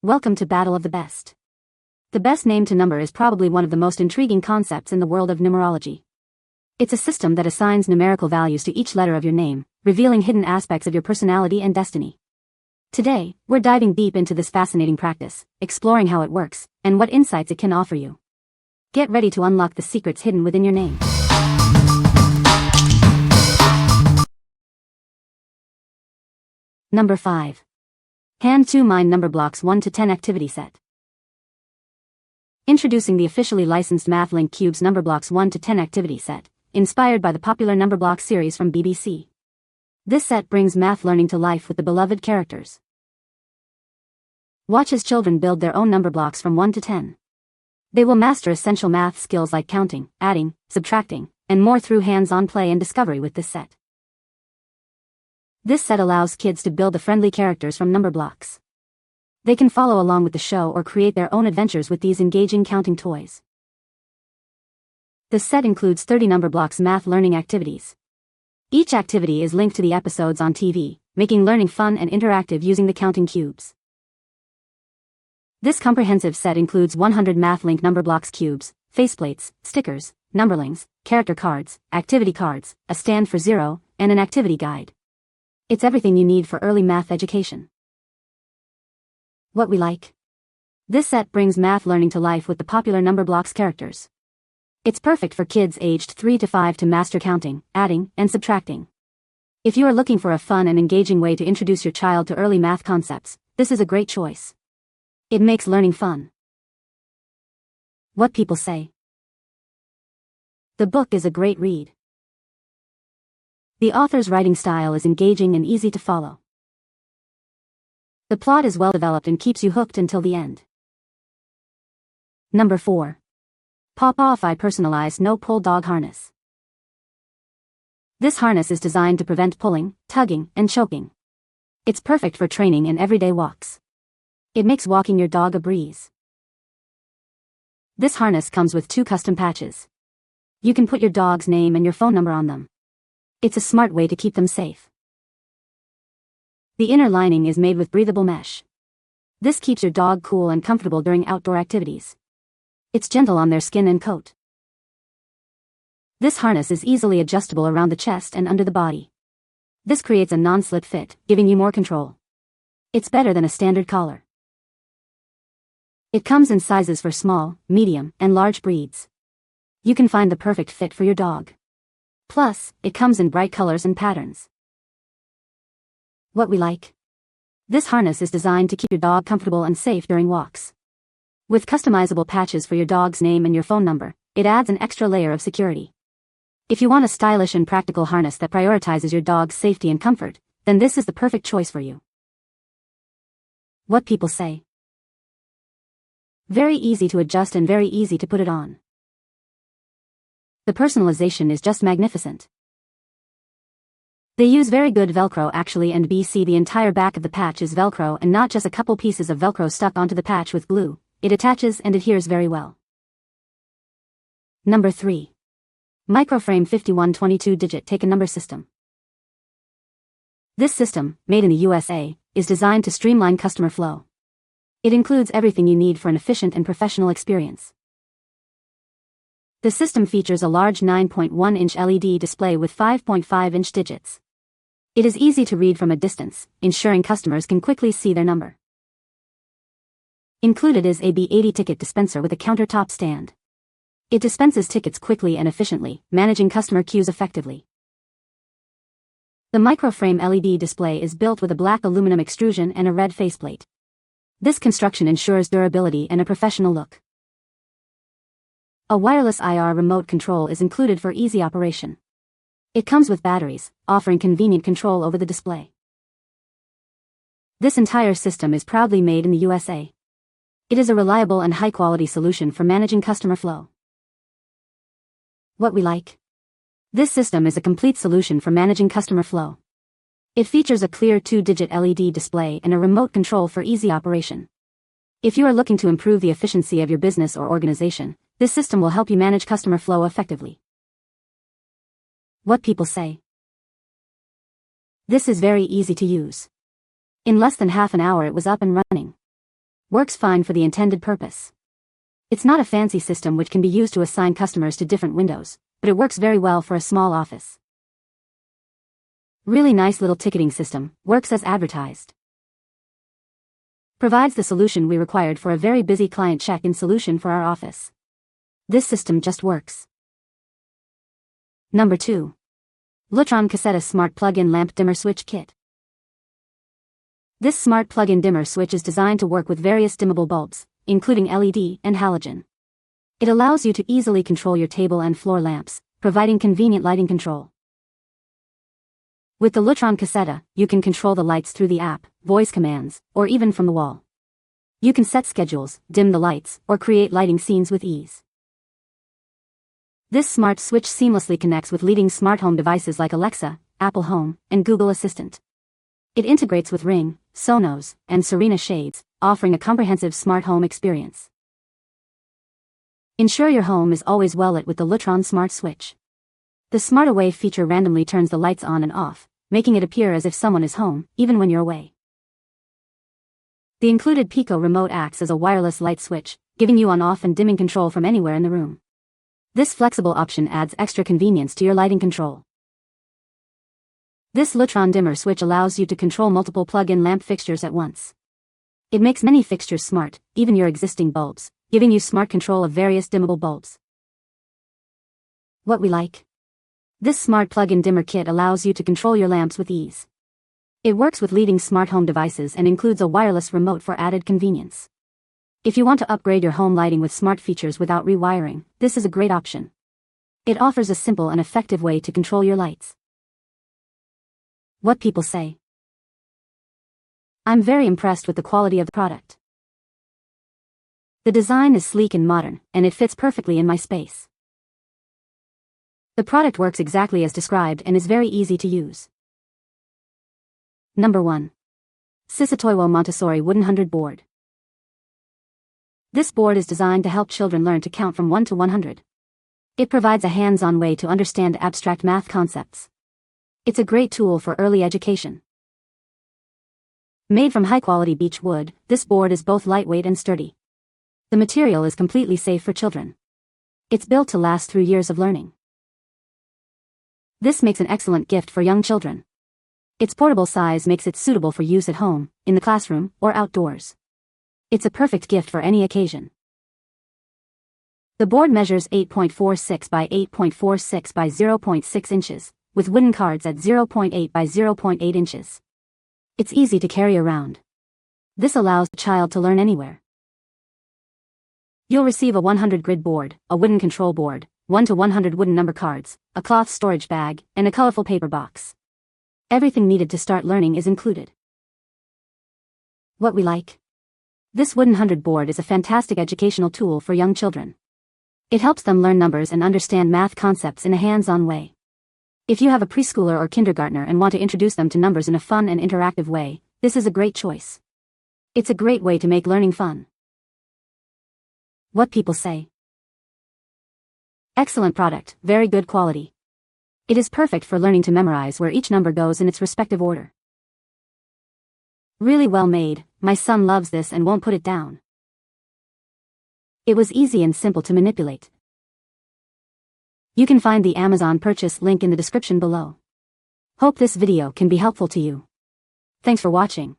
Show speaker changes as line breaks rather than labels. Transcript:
Welcome to Battle of the Best. The best name to number is probably one of the most intriguing concepts in the world of numerology. It's a system that assigns numerical values to each letter of your name, revealing hidden aspects of your personality and destiny. Today, we're diving deep into this fascinating practice, exploring how it works, and what insights it can offer you. Get ready to unlock the secrets hidden within your name. Number 5. Hand to Mind Numberblocks 1 to 10 Activity Set. Introducing the officially licensed MathLink Cubes Numberblocks 1 to 10 Activity Set, inspired by the popular Numberblocks series from BBC. This set brings math learning to life with the beloved characters. Watch as children build their own numberblocks from 1 to 10. They will master essential math skills like counting, adding, subtracting, and more through hands-on play and discovery with this set. This set allows kids to build the friendly characters from Numberblocks. They can follow along with the show or create their own adventures with these engaging counting toys. The set includes 30 Numberblocks math learning activities. Each activity is linked to the episodes on TV, making learning fun and interactive using the counting cubes. This comprehensive set includes 100 MathLink Numberblocks cubes, faceplates, stickers, numberlings, character cards, activity cards, a stand for zero, and an activity guide. It's everything you need for early math education. What we like. This set brings math learning to life with the popular Numberblocks characters. It's perfect for kids aged 3 to 5 to master counting, adding, and subtracting. If you are looking for a fun and engaging way to introduce your child to early math concepts, this is a great choice. It makes learning fun. What people say. The book is a great read. The author's writing style is engaging and easy to follow. The plot is well developed and keeps you hooked until the end. Number 4. PawPawify Personalized No-Pull Dog Harness. This harness is designed to prevent pulling, tugging, and choking. It's perfect for training and everyday walks. It makes walking your dog a breeze. This harness comes with 2 custom patches. You can put your dog's name and your phone number on them. It's a smart way to keep them safe. The inner lining is made with breathable mesh. This keeps your dog cool and comfortable during outdoor activities. It's gentle on their skin and coat. This harness is easily adjustable around the chest and under the body. This creates a non-slip fit, giving you more control. It's better than a standard collar. It comes in sizes for small, medium, and large breeds. You can find the perfect fit for your dog. Plus, it comes in bright colors and patterns. What we like. This harness is designed to keep your dog comfortable and safe during walks. With customizable patches for your dog's name and your phone number, it adds an extra layer of security. If you want a stylish and practical harness that prioritizes your dog's safety and comfort, then this is the perfect choice for you. What people say. Very easy to adjust and very easy to put it on. The personalization is just magnificent. They use very good Velcro actually, and the entire back of the patch is Velcro and not just a couple pieces of Velcro stuck onto the patch with glue. It attaches and adheres very well. Number 3. Microframe 5122-digit Take a Number System. This system, made in the USA, is designed to streamline customer flow. It includes everything you need for an efficient and professional experience. The system features a large 9.1-inch LED display with 5.5-inch digits. It is easy to read from a distance, ensuring customers can quickly see their number. Included is a B80 ticket dispenser with a countertop stand. It dispenses tickets quickly and efficiently, managing customer queues effectively. The Microframe LED display is built with a black aluminum extrusion and a red faceplate. This construction ensures durability and a professional look. A wireless IR remote control is included for easy operation. It comes with batteries, offering convenient control over the display. This entire system is proudly made in the USA. It is a reliable and high-quality solution for managing customer flow. What we like. This system is a complete solution for managing customer flow. It features a clear 2-digit LED display and a remote control for easy operation. If you are looking to improve the efficiency of your business or organization, this system will help you manage customer flow effectively. What people say. This is very easy to use. In less than half an hour it was up and running. Works fine for the intended purpose. It's not a fancy system which can be used to assign customers to different windows, but it works very well for a small office. Really nice little ticketing system, works as advertised. Provides the solution we required for a very busy client check-in solution for our office. This system just works. Number 2. Lutron Caseta Smart Plug-in Lamp Dimmer Switch Kit. This smart plug-in dimmer switch is designed to work with various dimmable bulbs, including LED and halogen. It allows you to easily control your table and floor lamps, providing convenient lighting control. With the Lutron Caseta, you can control the lights through the app, voice commands, or even from the wall. You can set schedules, dim the lights, or create lighting scenes with ease. This smart switch seamlessly connects with leading smart home devices like Alexa, Apple Home, and Google Assistant. It integrates with Ring, Sonos, and Serena shades, offering a comprehensive smart home experience. Ensure your home is always well lit with the Lutron Smart Switch. The Smart Away feature randomly turns the lights on and off, making it appear as if someone is home, even when you're away. The included Pico remote acts as a wireless light switch, giving you on-off and dimming control from anywhere in the room. This flexible option adds extra convenience to your lighting control. This Lutron dimmer switch allows you to control multiple plug-in lamp fixtures at once. It makes many fixtures smart, even your existing bulbs, giving you smart control of various dimmable bulbs. What we like? This smart plug-in dimmer kit allows you to control your lamps with ease. It works with leading smart home devices and includes a wireless remote for added convenience. If you want to upgrade your home lighting with smart features without rewiring, this is a great option. It offers a simple and effective way to control your lights. What people say. I'm very impressed with the quality of the product. The design is sleek and modern, and it fits perfectly in my space. The product works exactly as described and is very easy to use. Number 1. CICITOYWO Montessori Wooden 100 Board. This board is designed to help children learn to count from 1 to 100. It provides a hands-on way to understand abstract math concepts. It's a great tool for early education. Made from high-quality beech wood, this board is both lightweight and sturdy. The material is completely safe for children. It's built to last through years of learning. This makes an excellent gift for young children. Its portable size makes it suitable for use at home, in the classroom, or outdoors. It's a perfect gift for any occasion. The board measures 8.46 by 8.46 by 0.6 inches, with wooden cards at 0.8 by 0.8 inches. It's easy to carry around. This allows the child to learn anywhere. You'll receive a 100 grid board, a wooden control board, 1 to 100 wooden number cards, a cloth storage bag, and a colorful paper box. Everything needed to start learning is included. What we like? This wooden 100 board is a fantastic educational tool for young children. It helps them learn numbers and understand math concepts in a hands-on way. If you have a preschooler or kindergartner and want to introduce them to numbers in a fun and interactive way, this is a great choice. It's a great way to make learning fun. What people say. Excellent product, very good quality. It is perfect for learning to memorize where each number goes in its respective order. Really well made, my son loves this and won't put it down. It was easy and simple to manipulate. You can find the Amazon purchase link in the description below. Hope this video can be helpful to you. Thanks for watching.